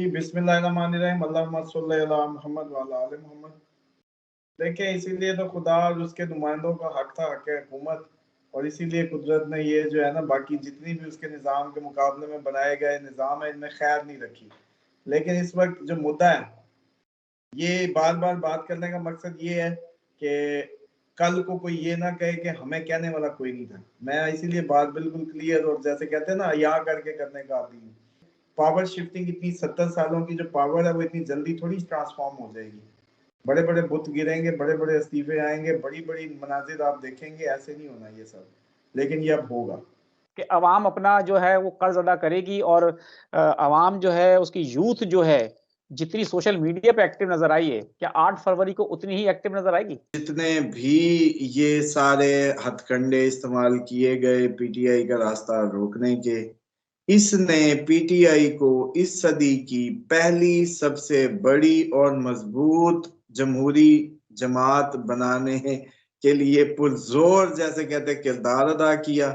जी बिस्मिल्लाहिर्रहमानिर्रहीम अल्लाहुम्मा सल्ली अला मुहम्मद व अला आले मोहम्मद। देखिए इसीलिए तो खुदा और उसके नुमाइंदों का हक था, हक हुकूमत, और इसीलिए कुदरत ने ये जो है ना बाकी जितनी भी उसके निज़ाम के मुकाबले में बनाए गए निज़ाम है इनमें खैर नहीं रखी। लेकिन इस वक्त जो मुद्दा है, ये बार बार बात करने का मकसद ये है कि कल को कोई ये ना कहे कि हमें कहने वाला कोई नहीं था। मैं इसीलिए बात बिल्कुल क्लियर और जैसे कहते हैं ना या करके करने का आदी हूँ। पावर शिफ्टिंग इतनी 70 सालों की जो पावर है वो इतनी जल्दी थोड़ी ट्रांसफॉर्म हो जाएगी। बड़े बड़े बुत गिरेंगे, बड़े बड़े इस्तीफे आएंगे, बड़ी बड़ी मनाजिर आप देखेंगे, ऐसे नहीं होना ये सब, लेकिन ये अब होगा कि अवाम अपना जो है वो कर्ज अदा करेगी और अवाम जो है उसकी यूथ जो है जितनी सोशल मीडिया पे एक्टिव नजर आई है, क्या 8 फरवरी को उतनी ही एक्टिव नजर आएगी? जितने भी ये सारे हथकंडे इस्तेमाल किए गए पीटीआई का रास्ता रोकने के, इसने पीटीआई को इस सदी की पहली सबसे बड़ी और मजबूत जमहूरी जमात बनाने के लिए पुरजोर जैसे कहते किरदार अदा किया।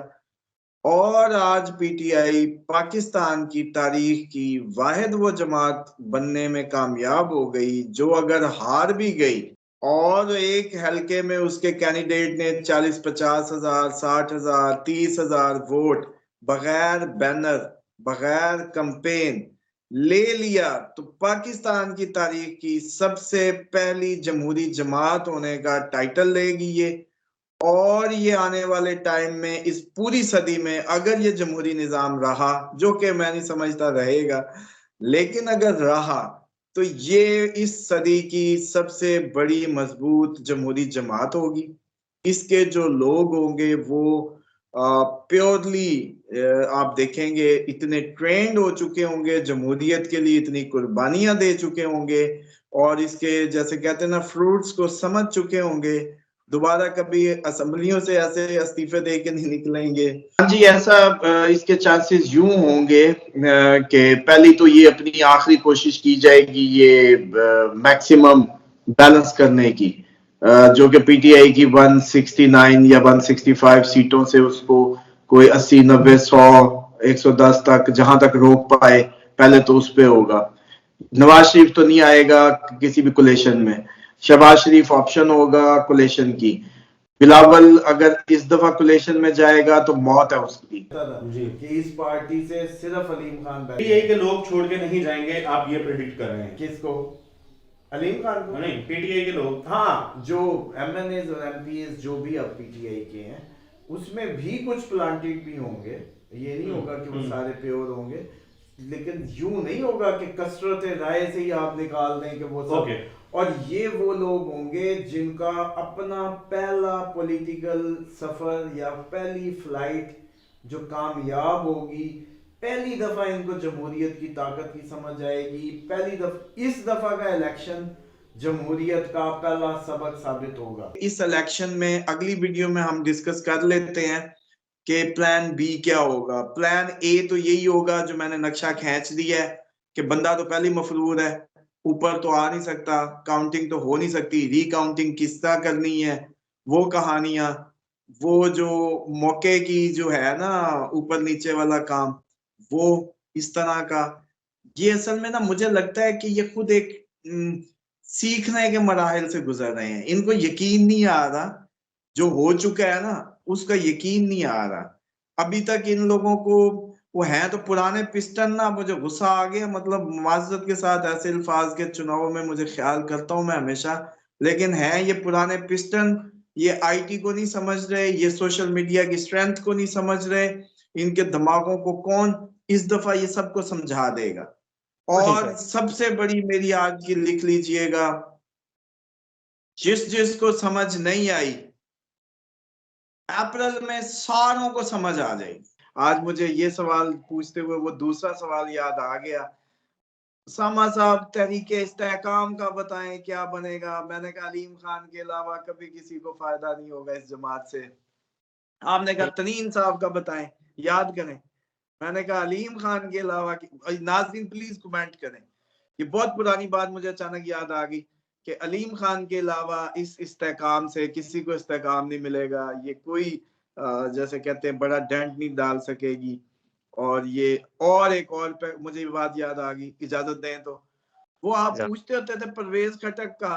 और आज पीटीआई पाकिस्तान की तारीख की वाहिद वो जमात बनने में कामयाब हो गई जो अगर हार भी गई और एक हलके में उसके कैंडिडेट ने 40-50 हजार, 60 हजार, 30 हजार वोट बगैर बैनर, बगैर कंपेन ले लिया, तो पाकिस्तान की तारीख की सबसे पहली जमहूरी जमात होने का टाइटल लेगी ये। और ये आने वाले टाइम में इस पूरी सदी में अगर ये जमहूरी निजाम रहा, जो कि मैं नहीं समझता रहेगा, लेकिन अगर रहा तो ये इस सदी की सबसे बड़ी मजबूत जमहूरी जमात होगी। इसके जो लोग होंगे वो प्योरली आप देखेंगे इतने ट्रेंड हो चुके होंगे, जमहूरियत के लिए इतनी कुर्बानियां दे चुके होंगे और इसके जैसे कहते हैं ना फ्रूट्स को समझ चुके होंगे। दोबारा कभी असेंबलियों से ऐसे इस्तीफे दे के नहीं निकलेंगे। हाँ जी, ऐसा इसके चांसेस यूं होंगे कि पहली तो ये अपनी आखिरी कोशिश की जाएगी ये मैक्सिमम बैलेंस करने की, जो कि पीटीआई की 169 या 165 सीटों से उसको कोई 80, 90, 100, 110 तक जहां तक रोक पाए, पहले तो उस पे होगा। नवाज शरीफ तो नहीं आएगा किसी भी कोलेशन में, शहबाज शरीफ ऑप्शन होगा कोलेशन की। बिलावल अगर इस दफा कोलेशन में जाएगा तो मौत है उसकी जी कि इस पार्टी से सिर्फ अलीम खान पीटीआई के लोग छोड़ के नहीं जाएंगे, आप ये प्रेडिक्ट कर रहे हैं? किसको? अलीम खान को नहीं, पीटीआई के लोग। हाँ, जो एमएनएज और एमपीएस जो भी अब पीटीआई के हैं उसमें भी कुछ प्लांटेड भी होंगे। ये नहीं होगा कि वो सारे प्योर होंगे, लेकिन यूं नहीं होगा कि कसरत राय से ही आप निकाल दें कि वो सब। और ये वो लोग होंगे जिनका अपना पहला पॉलिटिकल सफर या पहली फ्लाइट जो कामयाब होगी, पहली दफा इनको जमहूरियत की ताकत की समझ आएगी, पहली दफा इस दफा का इलेक्शन जमहूरियत का पहला सबक साबित होगा। इस इलेक्शन में अगली वीडियो में हम डिस्कस कर लेते हैं कि प्लान बी क्या होगा। प्लान ए तो यही होगा जो मैंने नक्शा खींच दिया है कि बंदा तो पहले मफरूर है, ऊपर तो आ नहीं सकता, काउंटिंग तो हो नहीं सकती, रीकाउंटिंग किस तरह करनी है, वो कहानियां, वो जो मौके की जो है ना ऊपर नीचे वाला काम, वो इस तरह का। ये असल में ना मुझे लगता है कि ये खुद एक सीखने के मराहल से गुजर रहे हैं। इनको यकीन नहीं आ रहा, जो हो चुका है ना उसका यकीन नहीं आ रहा अभी तक इन लोगों को। वो हैं तो पुराने पिस्टन ना, मुझे गुस्सा आ गया, मतलब माजरत के साथ ऐसे अल्फाज के चुनाव में मुझे ख्याल करता हूँ मैं हमेशा, लेकिन हैं ये पुराने पिस्टन। ये आईटी को नहीं समझ रहे, ये सोशल मीडिया की स्ट्रेंथ को नहीं समझ रहे। इनके दिमागों को कौन इस दफा ये सबको समझा देगा। और सबसे बड़ी मेरी आज की लिख लीजिएगा, जिस जिसको समझ नहीं आई अप्रैल में सारों को समझ आ जाएगी। आज मुझे ये सवाल पूछते हुए वो दूसरा सवाल याद आ गया, सामा साहब तहरीके इस्तेहकाम का बताएं क्या बनेगा। मैंने कहा अलीम खान के अलावा कभी किसी को फायदा नहीं होगा इस जमात से। आपने कहा तनीन साहब का बताएं, याद करें। मैंने कहा अलीम खान के अलावा, नाज़रीन प्लीज कमेंट करें। ये बहुत पुरानी बात मुझे अचानक याद आ गई कि अलीम खान के अलावा इस इस्तेहकाम से किसी को इस्तेहकाम नहीं मिलेगा, ये कोई जैसे कहते हैं बड़ा डेंट नहीं डाल सकेगी। और ये और एक और पे मुझे बात याद आ गई, इजाजत दें तो, वो आप पूछते होते थे परवेज खटक का,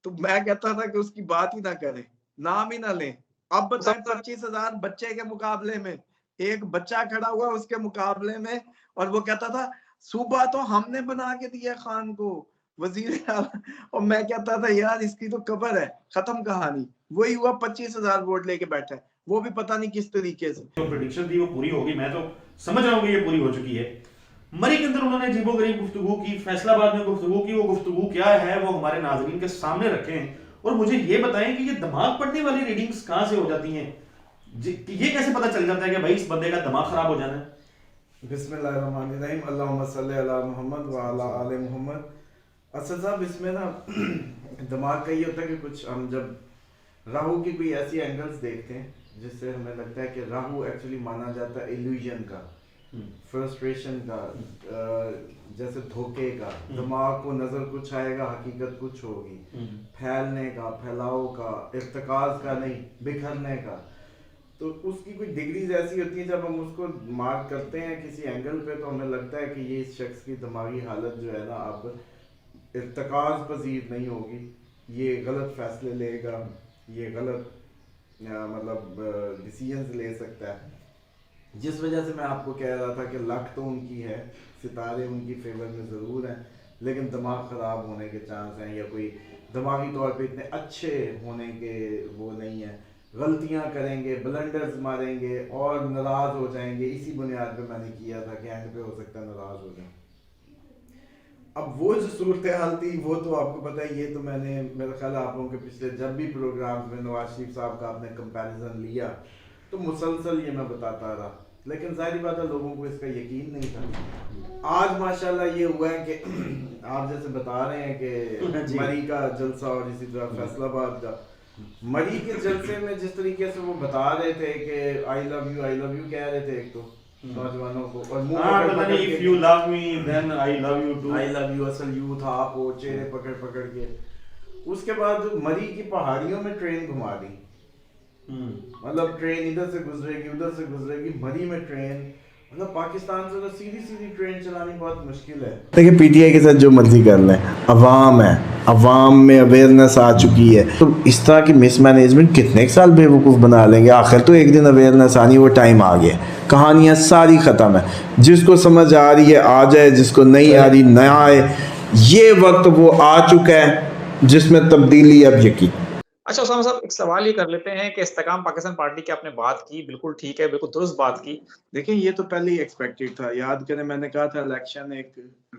तो मैं कहता था कि उसकी बात ही ना करें, नाम ही ना लें। अब बताएं 25,000 बच्चे के मुकाबले में एक बच्चा खड़ा हुआ उसके मुकाबले में, और वो कहता था सूबा तो हमने बना के दिया खान को वजीर और मैं कहता था यार इसकी तो कबर है, खत्म कहानी। वही हुआ, 25,000 वोट लेके बैठा है, वो भी पता नहीं किस तरीके से। जो प्रेडिक्शन थी वो पूरी होगी, मैं तो समझ रहा हूँ कि ये पूरी हो चुकी है। मरी के अंदर उन्होंने अजीबोगरीब गुफ्तगू की, फैसलाबाद में गुफ्तगू की, वो गुफ्तगू क्या है वो हमारे नाजरीन के सामने रखें, और मुझे ये बताएं कि ये दिमाग पढ़ने वाली रीडिंग्स कहाँ से हो जाती हैं, ये कैसे पता चल जाता है कि भाई इस बंदे का दिमाग खराब हो जाना है। बिस्मिल्लाहिर्रहमानिर्रहीम, अल्लाहुम्मा सल्ली अला मुहम्मद व अला आले मुहम्मद। असद साहब, इसमें ना दिमाग का ये होता है कि कुछ हम जब राहु की कोई ऐसी एंगल्स देखते हैं जिससे हमें लगता है कि राहु एक्चुअली माना जाता है इल्यूजन का, फ्रस्ट्रेशन का, जैसे धोखे का, दिमाग को नजर कुछ आएगा हकीकत कुछ होगी, फैलने का, फैलाव का, इर्तिकाज का नहीं, बिखरने का। तो उसकी कोई डिग्रीज ऐसी होती है, जब हम उसको मार्क करते हैं किसी एंगल पे तो हमें लगता है कि ये इस शख्स की दिमागी हालत जो है ना अब इर्तिकाज पजीर नहीं होगी, ये गलत फैसले लेगा, ये गलत मतलब डिसीजंस ले सकता है। जिस वजह से मैं आपको कह रहा था कि लक तो उनकी है, सितारे उनकी फेवर में ज़रूर हैं, लेकिन दिमाग ख़राब होने के चांस हैं, या कोई दिमागी तौर पे इतने अच्छे होने के वो नहीं है। गलतियां करेंगे, ब्लंडर्स मारेंगे और नाराज़ हो जाएंगे। इसी बुनियाद पे मैंने किया था कि एंड पे हो सकता है नाराज़ हो जाए। अब वो जो सूरत हाल थी वो तो आपको पता है, ये तो मैंने मेरा ख्याल आप लोगों के पिछले जब भी प्रोग्राम में नवाज शरीफ साहब का आपने कंपैरिजन लिया तो मुसलसल ये मैं बताता रहा, लेकिन जाहिर बात है लोगों को इसका यकीन नहीं था। आज माशाल्लाह ये हुआ है कि आप जैसे बता रहे हैं कि मरी का जलसा और इसी तरह फैसलाबाद का, मरी के जलसे में जिस तरीके से वो बता रहे थे कि आई लव यू कह रहे थे एक तो नौजवानों को, और मुंह पकड़ के if you love me then I love you too, I love you असल यू था आप वो चेहरे पकड़ पकड़ के। उसके बाद मरी की पहाड़ियों में ट्रेन घुमा दी, मतलब ट्रेन इधर से गुजरेगी उधर से गुजरेगी, मरी में ट्रेन, मतलब पाकिस्तान से तो सीधी सीधी ट्रेन चलानी बहुत मुश्किल है। देखिए पीटीआई के साथ जो मर्जी कर लें, अवाम है, अवाम में अवेयरनेस आ चुकी है, तो इस तरह की मिसमैनेजमेंट कितने साल बेवकूफ़ बना लेंगे। आखिर तो एक दिन अवेयरनेस आनी, वो टाइम आ गया, कहानियाँ सारी ख़त्म है। जिसको समझ आ रही है आ जाए, जिसको नहीं आ रही ना आए। ये वक्त वो आ चुका है जिसमें तब्दीली अब यकीन। अच्छा उसामा साहब, एक सवाल ये कर लेते हैं कि इस्तेकाम पाकिस्तान पार्टी की आपने बात की, बिल्कुल ठीक है, बिल्कुल दुरुस्त बात की। देखिए ये तो पहले ही एक्सपेक्टेड था। याद करें मैंने कहा था इलेक्शन एक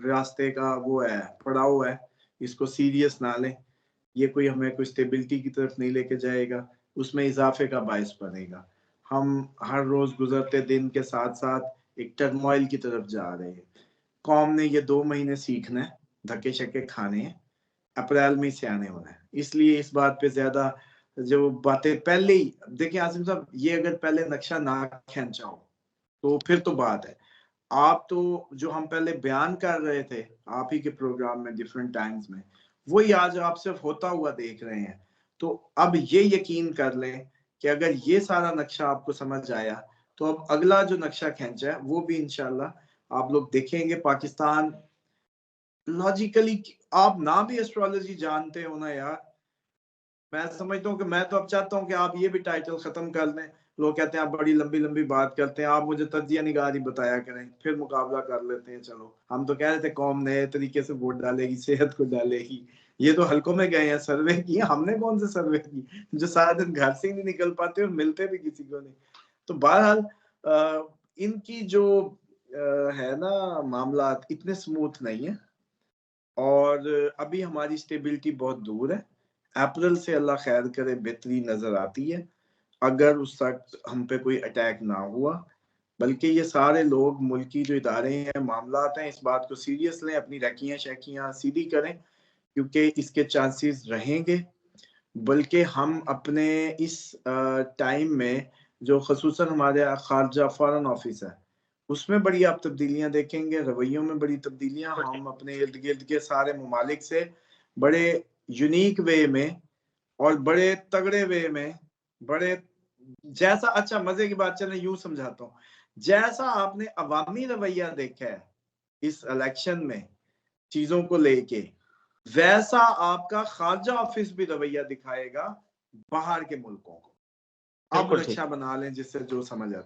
रास्ते का वो है, पड़ाव है, इसको सीरियस ना लें, ये कोई हमें कोई स्टेबिलिटी की तरफ नहीं लेके जाएगा, उसमें इजाफे का बायस बनेगा। हम हर रोज गुजरते दिन के साथ साथ एक टर्मोइल की तरफ जा रहे हैं। कौम ने ये 2 महीने सीखना है, धक्के शक्के खाने हैं, अप्रैल में से आने होना है। इसलिए इस बात पे ज्यादा जो बातें पहले ही, देखिए आसिम साहब, ये अगर पहले नक्शा ना खींचा हो तो फिर तो बात है। आप तो जो हम पहले बयान कर रहे थे आप ही के प्रोग्राम में डिफरेंट टाइम्स में, वही आज आप सिर्फ होता हुआ देख रहे हैं। तो अब ये यकीन कर लें कि अगर ये सारा नक्शा आपको समझ आया तो अब अगला जो नक्शा खींचा है वो भी इंशाल्लाह आप लोग देखेंगे। पाकिस्तान लॉजिकली, आप ना भी एस्ट्रोलॉजी जानते हो ना यार, मैं समझता हूँ कि मैं तो अब चाहता हूँ कि आप ये भी टाइटल खत्म कर लें। लोग कहते हैं आप बड़ी लंबी लंबी बात करते हैं, आप मुझे तजिया निगारी बताया करें, फिर मुकाबला कर लेते हैं। चलो, हम तो कह रहे थे कौम नए तरीके से वोट डालेगी, सेहत को डालेगी। ये तो हल्कों में गए हैं, सर्वे किए, हमने कौन से सर्वे की जो सारा दिन घर से ही नहीं निकल पाते और मिलते भी किसी को नहीं। तो बहरहाल इनकी जो है ना मामला इतने स्मूथ नहीं है, और अभी हमारी स्टेबिलिटी बहुत दूर है। अप्रैल से अल्लाह खैर करे बेहतरी नजर आती है, अगर उस वक्त हम पे कोई अटैक ना हुआ। बल्कि ये सारे लोग, मुल्की जो इदारे हैं, मामलात हैं, इस बात को सीरियस लें, अपनी रखियां शकियां सीधी करें, क्योंकि इसके चांसेस रहेंगे। बल्कि हम अपने इस टाइम में जो खसूसन हमारे खारजा फॉरेन ऑफिस है उसमें बड़ी आप तब्दीलियां देखेंगे, रवैयों में बड़ी तब्दीलियां। हम अपने इर्द गिर्द के सारे ममालिक से बड़े यूनिक वे में और बड़े तगड़े वे में, बड़े जैसा, अच्छा मजे की बात चले यूं समझाता हूँ, जैसा आपने अवामी रवैया देखा है इस इलेक्शन में चीजों को लेके, वैसा आपका खारजा ऑफिस भी रवैया दिखाएगा बाहर के मुल्कों को। अब बिल्कुल ठीक। रक्षा बना लें जिससे जो समझ आती है।